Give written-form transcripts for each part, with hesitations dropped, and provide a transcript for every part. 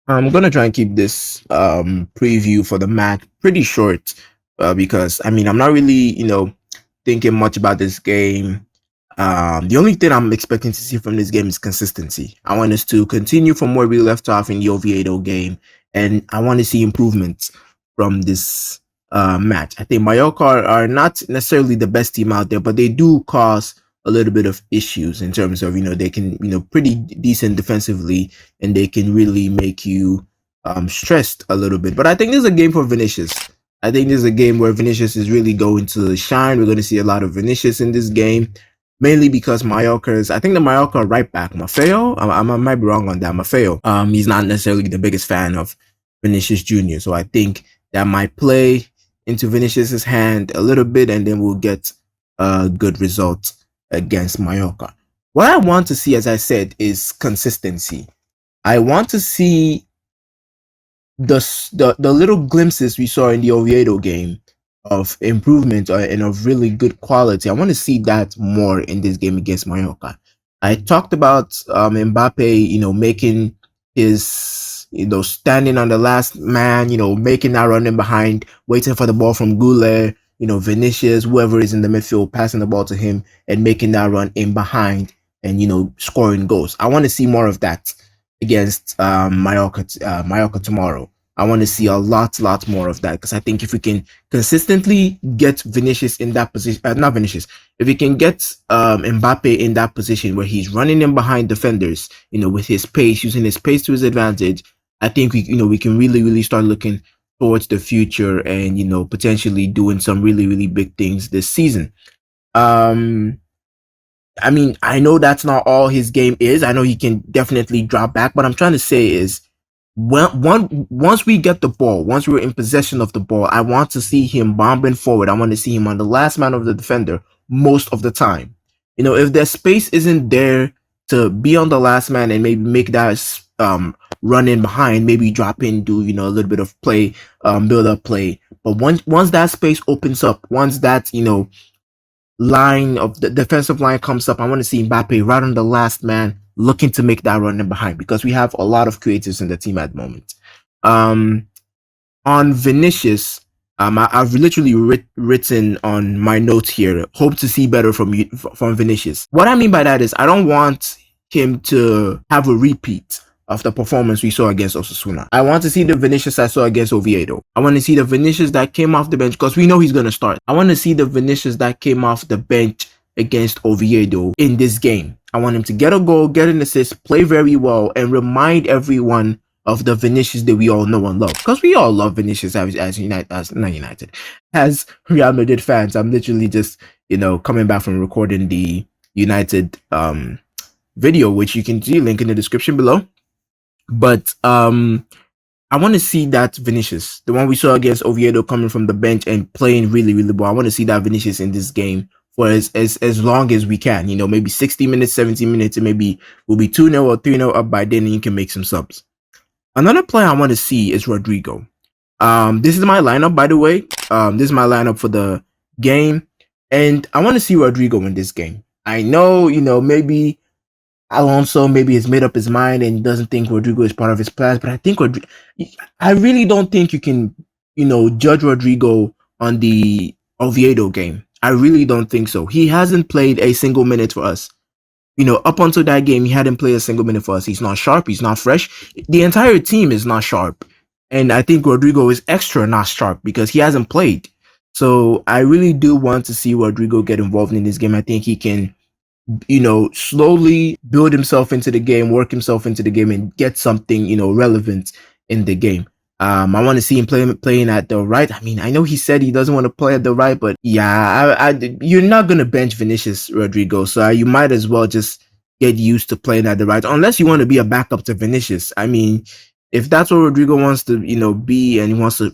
I'm gonna try and keep this preview for the match pretty short because I'm not really thinking much about this game. The only thing I'm expecting to see from this game is consistency. I want us to continue from where we left off in the Oviedo game, and I want to see improvements from this match. I think Mallorca are not necessarily the best team out there, but they do cause a little bit of issues in terms of they can pretty decent defensively, and they can really make you stressed a little bit. But I think this is a game for Vinicius. I think this is a game where Vinicius is really going to shine. We're going to see a lot of Vinicius in this game, mainly because I think the Mallorca right back, Maffeo, I might be wrong on that, Maffeo, he's not necessarily the biggest fan of Vinicius Jr. So I think that might play into Vinicius's hand a little bit, and then we'll get a good result against Mallorca. What I want to see, as I said, is consistency. I want to see the little glimpses we saw in the Oviedo game of improvement and of really good quality. I want to see that more in this game against Mallorca. I talked about Mbappe, making his, standing on the last man, making that running behind, waiting for the ball from Goulet, Vinicius, whoever is in the midfield, passing the ball to him and making that run in behind and, scoring goals. I want to see more of that against Mallorca tomorrow. I want to see a lot more of that, because I think if we can consistently get Vinicius in that position, not Vinicius, if we can get Mbappe in that position where he's running in behind defenders, with his pace, using his pace to his advantage, I think we can really start looking towards the future and potentially doing some really big things this season. I know that's not all his game is. I know he can definitely drop back. What I'm trying to say is, once we get the ball, once we're in possession of the ball, I want to see him bombing forward. I want to see him on the last man of the defender most of the time. If their space isn't there to be on the last man and maybe make that run in behind, maybe drop in, do a little bit of play, build up play. But once that space opens up, once that line of the defensive line comes up, I want to see Mbappe right on the last man, looking to make that run in behind, because we have a lot of creatives in the team at the moment. On Vinicius, I've literally written on my notes here, hope to see better from Vinicius. What I mean by that is, I don't want him to have a repeat of the performance we saw against Osasuna. I want to see the Vinicius I saw against Oviedo. I want to see the Vinicius that came off the bench, because we know he's going to start. I want to see the Vinicius that came off the bench against Oviedo in this game. I want him to get a goal, get an assist, play very well, and remind everyone of the Vinicius that we all know and love. Because we all love Vinicius as Real Madrid fans. I'm literally just, coming back from recording the United video, which you can see, link in the description below. But I want to see that Vinicius, the one we saw against Oviedo, coming from the bench and playing really well. I want to see that Vinicius in this game for as long as we can. Maybe 60 minutes, 70 minutes, and maybe we'll be 2-0 or 3-0 up by then, and you can make some subs. Another player I want to see is Rodrigo. This is my lineup, by the way. This is my lineup for the game, and I want to see Rodrigo in this game. I know, maybe Alonso maybe has made up his mind and doesn't think Rodrigo is part of his plans, but I think I really don't think you can, judge Rodrigo on the Oviedo game. I really don't think so. He hasn't played a single minute for us. Up until that game, he hadn't played a single minute for us. He's not sharp. He's not fresh. The entire team is not sharp. And I think Rodrigo is extra not sharp because he hasn't played. So I really do want to see Rodrigo get involved in this game. I think he can, slowly build himself into the game, work himself into the game, and get something, relevant in the game. I want to see him playing at the right. I know he said he doesn't want to play at the right, but yeah, you're not going to bench Vinicius Rodrigo, so you might as well just get used to playing at the right, unless you want to be a backup to Vinicius. If that's what Rodrigo wants to, be, and he wants to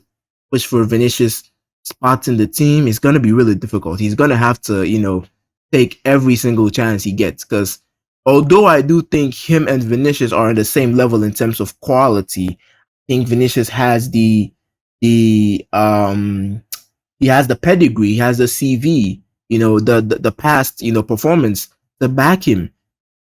push for Vinicius spots in the team, it's going to be really difficult. He's going to have to, take every single chance he gets, because although I do think him and Vinicius are on the same level in terms of quality, I think Vinicius has he has the pedigree, he has the CV, the past, performance to back him.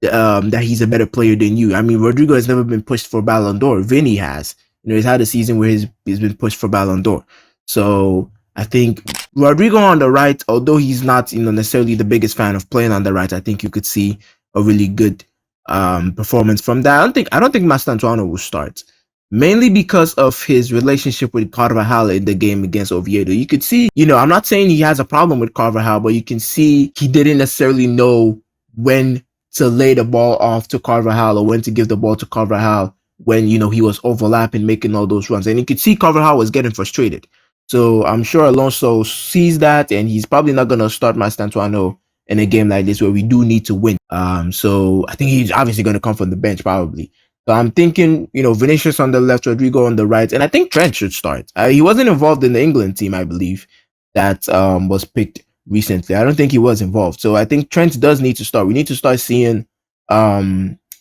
that he's a better player than you. I mean, Rodrigo has never been pushed for Ballon d'Or. Vinny has. He's had a season where he's been pushed for Ballon d'Or. So I think Rodrigo on the right, although he's not necessarily the biggest fan of playing on the right, I think you could see a really good performance from that. I don't think Mastantuano will start, mainly because of his relationship with Carvajal in the game against Oviedo. You could see, I'm not saying he has a problem with Carvajal, but you can see he didn't necessarily know when to lay the ball off to Carvajal or when to give the ball to Carvajal when, he was overlapping, making all those runs. And you could see Carvajal was getting frustrated. So I'm sure Alonso sees that, and he's probably not going to start Mastantuano in a game like this where we do need to win. So I think he's obviously going to come from the bench probably. So I'm thinking, Vinicius on the left, Rodrigo on the right, and I think Trent should start. He wasn't involved in the England team, I believe, that was picked recently. I don't think he was involved. So I think Trent does need to start. We need to start seeing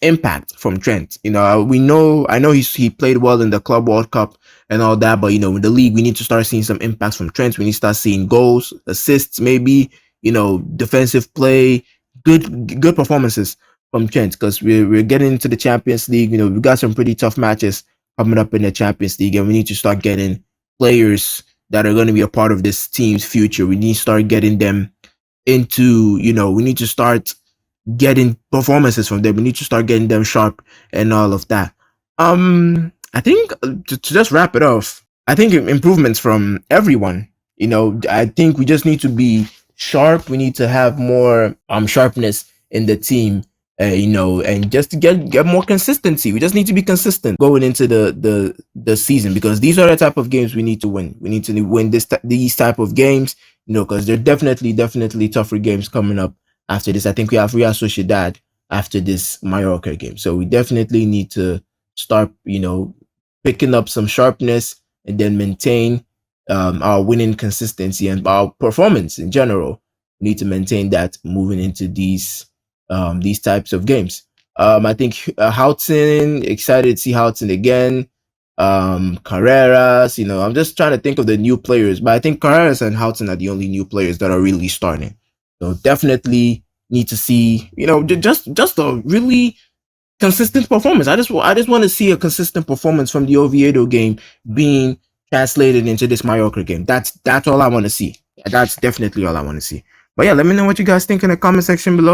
impact from Trent. I know he played well in the Club World Cup and all that, but in the league, we need to start seeing some impacts from Trent. We need to start seeing goals, assists, maybe, defensive play, good performances from Trent, because we're getting into the Champions League. We've got some pretty tough matches coming up in the Champions League, and we need to start getting players that are going to be a part of this team's future. We need to start getting them into, we need to start getting performances from them. We need to start getting them sharp and all of that. I think to just wrap it off, I think improvements from everyone. I think we just need to be sharp. We need to have more sharpness in the team. And just to get more consistency. We just need to be consistent going into the season, because these are the type of games we need to win. We need to win these type of games, because they're definitely tougher games coming up after this. I think we have Real Sociedad after this Mallorca game. So we definitely need to start, picking up some sharpness and then maintain our winning consistency and our performance in general. We need to maintain that moving into these types of games. I think Houghton, excited to see Houghton again. Carreras, I'm just trying to think of the new players, but I think Carreras and Houghton are the only new players that are really starting. So definitely need to see, just a really consistent performance. I just want to see a consistent performance from the Oviedo game being translated into this Mallorca game. That's all I want to see. That's definitely all I want to see. But yeah, let me know what you guys think in the comment section below.